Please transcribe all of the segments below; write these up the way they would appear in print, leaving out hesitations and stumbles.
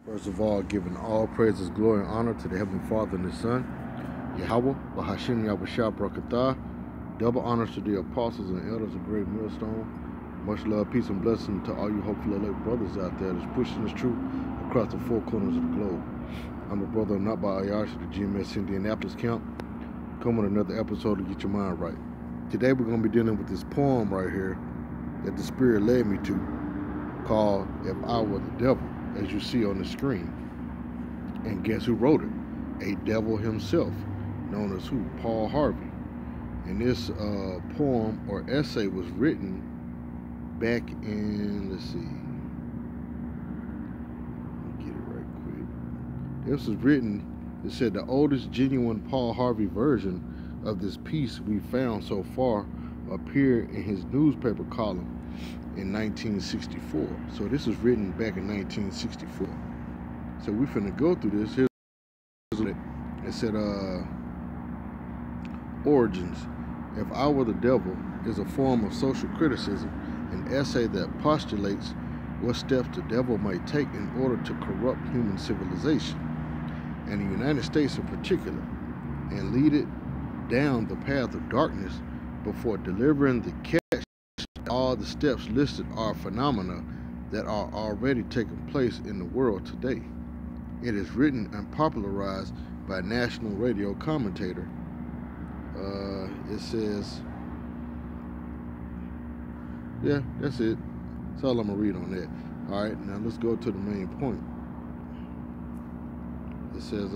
First of all, giving all praises, glory, and honor to the Heavenly Father and His Son, YAHAWAH, Bahashim Yahushua Brakatah. Double honors to the apostles and elders of Great Millstone. Much love, peace, and blessing to all you hopeful elect brothers out there that's pushing this truth across the four corners of the globe. I'm a brother not by Ayash, the GMS Indianapolis camp. Come with another episode to get your mind right. Today we're going to be dealing with this poem right here that the Spirit led me to, called If I Were the Devil, as you see on the screen. And guess who wrote it? A devil himself, known as who? Paul Harvey. And this poem or essay was written back in, let's see, let me get it right quick. This was written, it said, the oldest genuine Paul Harvey version of this piece we found so far appeared in his newspaper column in 1964. So this was written back in 1964. So we're finna go through this. Here's it. It said, Origins. If I Were the Devil is a form of social criticism, an essay that postulates what steps the devil might take in order to corrupt human civilization, and the United States in particular, and lead it down the path of darkness before delivering the catch. All the steps listed are phenomena that are already taking place in the world today. It is written and popularized by national radio commentator. It says, yeah, that's it. That's all I'm going to read on that. All right, now let's go to the main point. It says,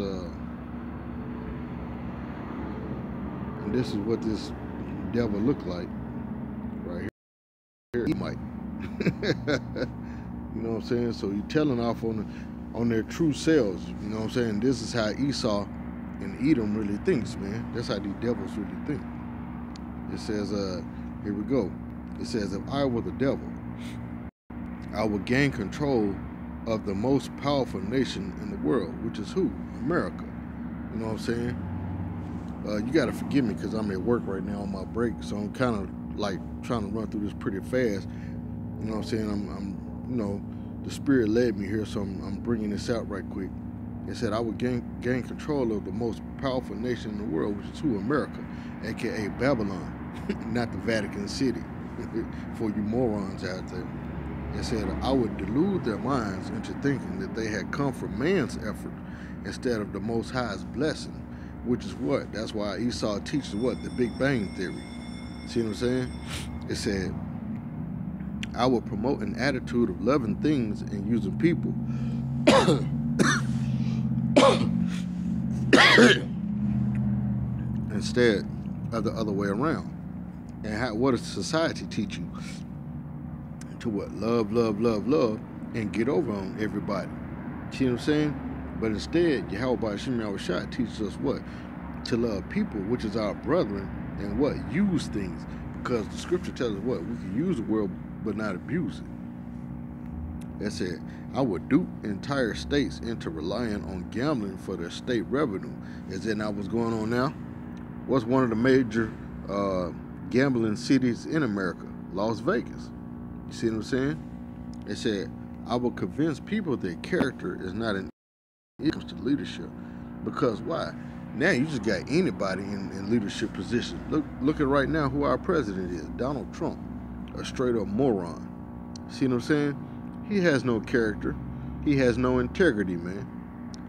and this is what this devil looked like right here. He might. You know what I'm saying? So you're telling off on their true selves. You know what I'm saying? This is how Esau and Edom really thinks, man. That's how these devils really think. It says, here we go. It says, if I were the devil, I would gain control of the most powerful nation in the world, which is who? America. You know what I'm saying? You got to forgive me because I'm at work right now on my break, so I'm kind of like trying to run through this pretty fast. You know what I'm saying? I'm you know, the Spirit led me here, so I'm bringing this out right quick. It said I would gain control of the most powerful nation in the world, which is who? America, aka Babylon, not the Vatican City, for you morons out there. It said I would delude their minds into thinking that they had come from man's effort instead of the Most High's blessing, which is what? That's why Esau teaches what? The Big Bang Theory. See what I'm saying? It said, I will promote an attitude of loving things and using people instead of the other way around. And what does society teach you? To what? Love, love, love, love, and get over on everybody. See what I'm saying? But instead, YAHAWASHI teaches us what? To love people, which is our brethren, and what? Use things. Because the scripture tells us what? We can use the world, but not abuse it. That said, I would dupe entire states into relying on gambling for their state revenue. Is that not what's going on now? What's one of the major gambling cities in America? Las Vegas. You see what I'm saying? It said, I will convince people that character is not an issue when it comes to leadership. Because why? Now you just got anybody in leadership positions. Look at right now who our president is, Donald Trump, a straight up moron. See what I'm saying? He has no character. He has no integrity, man.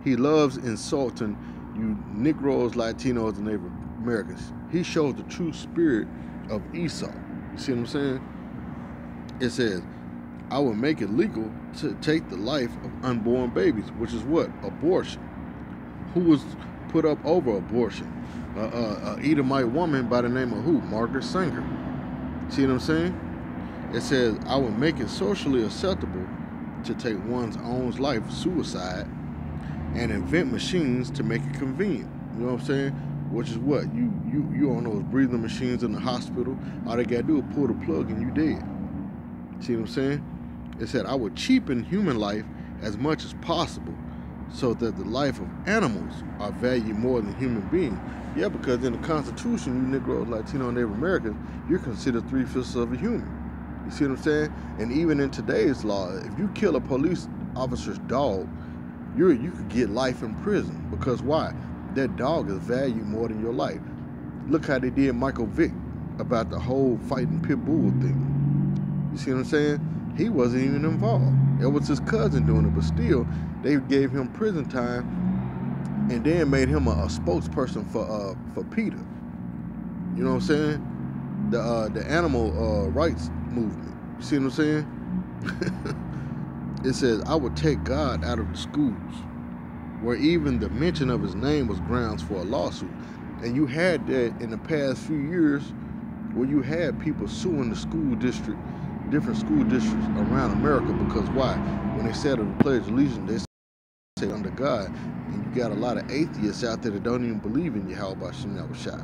He loves insulting you Negroes, Latinos, and Native Americans. He shows the true spirit of Esau. You see what I'm saying? It says, I will make it legal to take the life of unborn babies, which is what? Abortion. Who was put up over abortion? Edomite woman by the name of who? Margaret Sanger. See what I'm saying? It says, I will make it socially acceptable to take one's own life, suicide, and invent machines to make it convenient. You know what I'm saying? Which is what? You on those breathing machines in the hospital, all they gotta do is pull the plug and you dead. See what I'm saying? It said, I would cheapen human life as much as possible so that the life of animals are valued more than human beings. Yeah, because in the Constitution, you Negroes, Latino, and Native Americans, you're considered 3/5 of a human. You see what I'm saying? And even in today's law, if you kill a police officer's dog, you could get life in prison. Because why? That dog is valued more than your life. Look how they did Michael Vick about the whole fighting pit bull thing. You see what I'm saying? He wasn't even involved. It was his cousin doing it, but still, they gave him prison time, and then made him a spokesperson for PETA. You know what I'm saying? The animal rights movement. You see what I'm saying? It says, I would take God out of the schools, where even the mention of his name was grounds for a lawsuit. And you had that in the past few years, where you had people suing the school district, different school districts around America, because why? When they said of the Pledge of Allegiance, they say under God, and you got a lot of atheists out there that don't even believe in YAHAWASHI,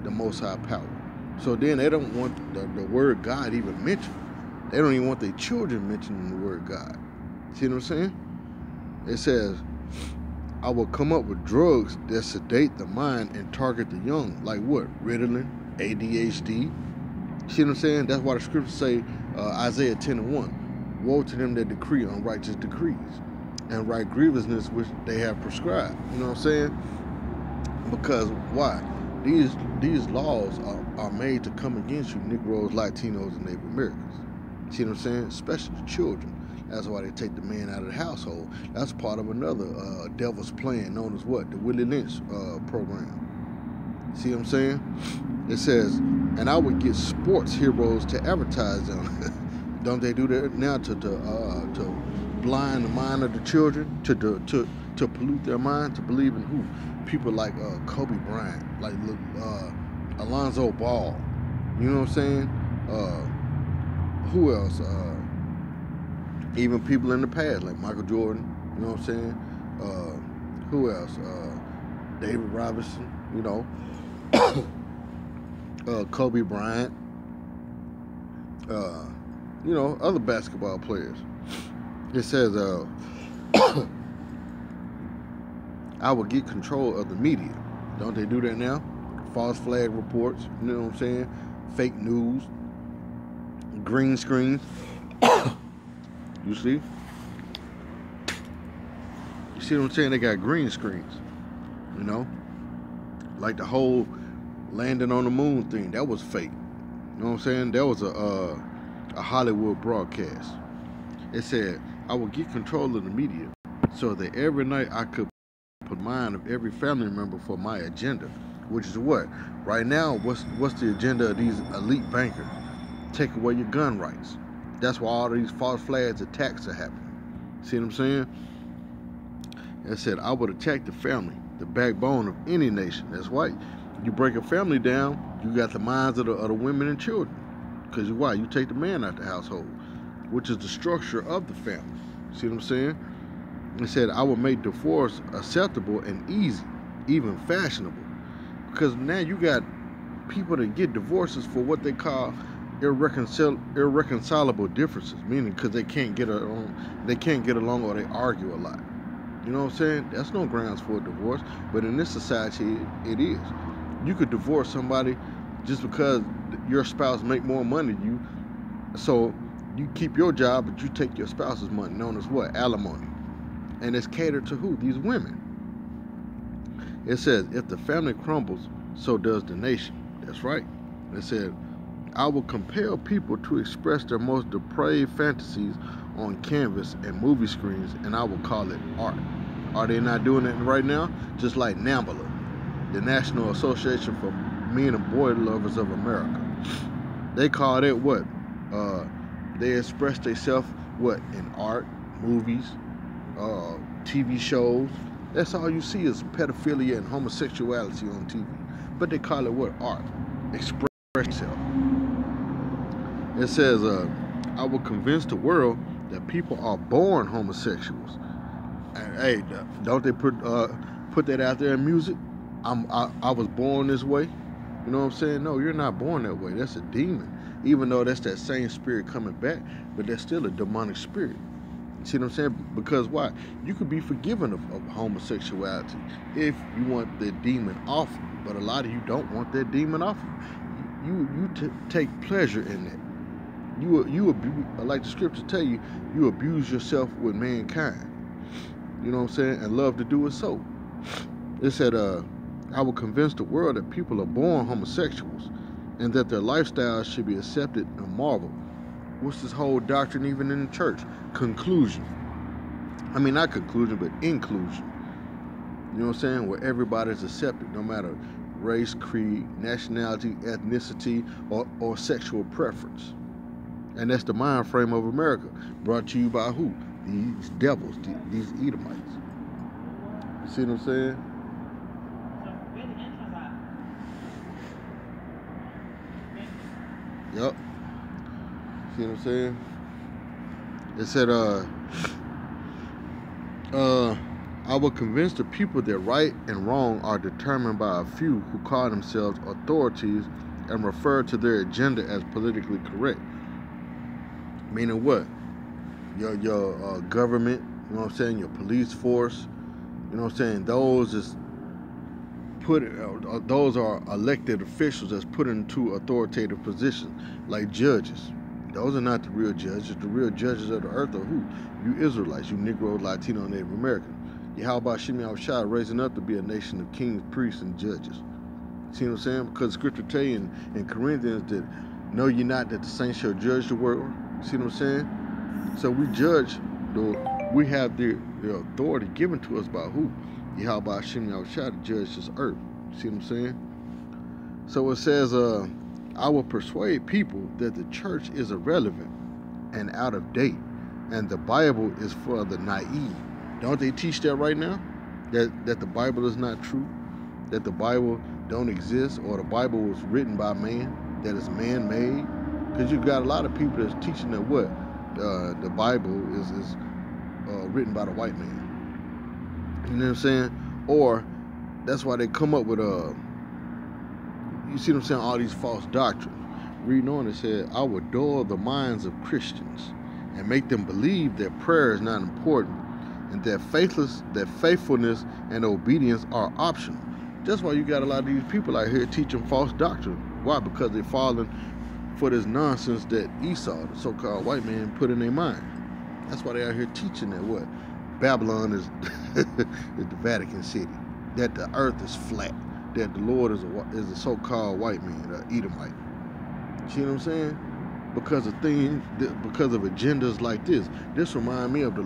the Most High Power. So then they don't want the word God even mentioned. They don't even want their children mentioning the word God. See what I'm saying? It says, I will come up with drugs that sedate the mind and target the young, like what? Ritalin, ADHD. See what I'm saying? That's why the scriptures say, Isaiah 10:1, woe to them that decree unrighteous decrees and write grievousness which they have prescribed. You know what I'm saying? Because why? These laws are made to come against you, Negroes, Latinos, and Native Americans. See what I'm saying? Especially the children. That's why they take the man out of the household. That's part of another devil's plan known as what? The Willie Lynch program. See what I'm saying? It says, and I would get sports heroes to advertise them. Don't they do that now to blind the mind of the children, to pollute their mind, to believe in who? People like Kobe Bryant, like Alonzo Ball. You know what I'm saying? Who else? Even people in the past, like Michael Jordan, you know what I'm saying? Who else? David Robinson, you know. Kobe Bryant. You know, other basketball players. It says, I will get control of the media. Don't they do that now? False flag reports, you know what I'm saying? Fake news. Green screens. You see? You see what I'm saying? They got green screens. You know? Like the whole landing on the moon thing. That was fake. You know what I'm saying? That was a Hollywood broadcast. It said, I will get control of the media so that every night I could put mind of every family member for my agenda. Which is what? Right now, what's the agenda of these elite bankers? Take away your gun rights. That's why all these false flags attacks are happening. See what I'm saying? It said, I would attack the family, the backbone of any nation. That's right. You break a family down, you got the minds of the women and children. Because why? You take the man out the household, which is the structure of the family. See what I'm saying? It said, I will make divorce acceptable and easy, even fashionable. Because now you got people that get divorces for what they call irreconcilable differences, meaning because they can't get along or they argue a lot. You know what I'm saying? That's no grounds for a divorce, but in this society, it is. You could divorce somebody just because your spouse make more money than you, so you keep your job, but you take your spouse's money, known as what? Alimony. And it's catered to who? These women. It says, if the family crumbles, so does the nation. That's right. It said, I will compel people to express their most depraved fantasies on canvas and movie screens, and I will call it art. Are they not doing it right now? Just like NAMBLA, the National Association for Men and Boy Lovers of America. They call it what? They express themselves what? In art, movies, TV shows. That's all you see is pedophilia and homosexuality on TV. But they call it what? Art. Express yourself. It says, I will convince the world that people are born homosexuals. And hey, don't they put that out there in music? I was born this way. You know what I'm saying? No, you're not born that way. That's a demon. Even though that's that same spirit coming back, but that's still a demonic spirit. See what I'm saying? Because why? You could be forgiven of homosexuality if you want the demon off you. But a lot of you don't want that demon off you. You take pleasure in that. You abuse, like the scriptures tell you, you abuse yourself with mankind. You know what I'm saying? And love to do it so. It said, I will convince the world that people are born homosexuals and that their lifestyles should be accepted and marveled. What's this whole doctrine even in the church? Conclusion. I mean, not conclusion, but inclusion. You know what I'm saying? Where everybody's accepted, no matter race, creed, nationality, ethnicity, or sexual preference. And that's the mind frame of America. Brought to you by who? These devils, these Edomites. You see what I'm saying? Yep. See what I'm saying? It said, I will convince the people that right and wrong are determined by a few who call themselves authorities and refer to their agenda as politically correct. Meaning what? Your government, you know what I'm saying, your police force, you know what I'm saying, those are elected officials that's put into authoritative positions, like judges. Those are not the real judges. The real judges of the earth are who? You Israelites, you Negro, Latino, Native Americans. YAHAWASHI raising up to be a nation of kings, priests, and judges. See what I'm saying? Because Scripture tell you in Corinthians that know ye not that the saints shall judge the world. See what I'm saying? So we judge, we have the authority given to us by who? YAHAWASHI to judge this earth. See what I'm saying? So it says, I will persuade people that the church is irrelevant and out of date, and the Bible is for the naive. Don't they teach that right now? That the Bible is not true? That the Bible don't exist, or the Bible was written by man, that it's man-made? Because you've got a lot of people that's teaching that what? The Bible is written by the white man. You know what I'm saying? Or that's why they come up with you see what I'm saying, all these false doctrines. Reading on, it said, I will dull the minds of Christians and make them believe that prayer is not important and that faithfulness and obedience are optional. That's why you got a lot of these people out here teaching false doctrine. Why? Because they're falling for this nonsense that Esau, the so-called white man, put in their mind. That's why they're out here teaching that what? Babylon is, is the Vatican City. That the earth is flat. That the Lord is a so-called white man, an Edomite. See what I'm saying? Because of agendas like this. This remind me of the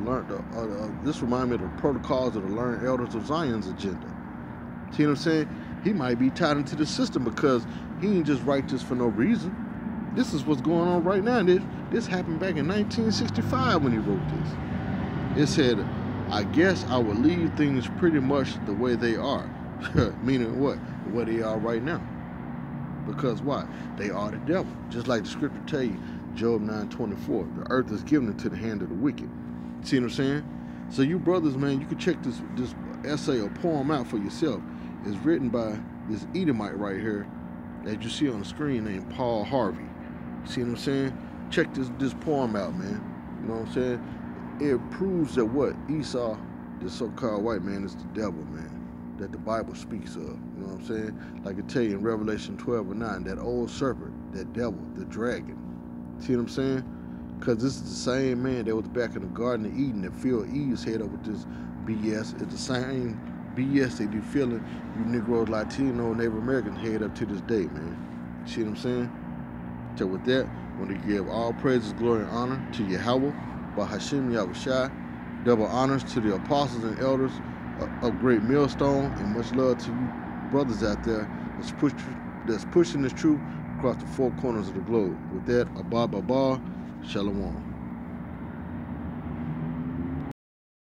protocols of the learned elders of Zion's agenda. See what I'm saying? He might be tied into the system because he ain't just write this for no reason. This is what's going on right now. This happened back in 1965 when he wrote this. It said, I guess I will leave things pretty much the way they are. Meaning what? The way they are right now. Because why? They are the devil. Just like the scripture tell you, Job 9:24, the earth is given into the hand of the wicked. See what I'm saying? So you brothers, man, you can check this essay or poem out for yourself. It's written by this Edomite right here that you see on the screen named Paul Harvey. See what I'm saying? Check this poem out, man. You know what I'm saying? It proves that what? Esau, the so-called white man, is the devil, man. That the Bible speaks of. You know what I'm saying? Like I tell you in Revelation 12:9, that old serpent, that devil, the dragon. See what I'm saying? Because this is the same man that was back in the Garden of Eden that filled Eve's head up with this BS. It's the same BS they do filling you Negro, Latino, Native Americans head up to this day, man. See what I'm saying? So with that, I want to give all praises, glory, and honor to Yahawah, YAHAWASHI, double honors to the apostles and elders of Great Millstone, and much love to you brothers out there that's pushing this truth across the four corners of the globe. With that, Abba, Shalom.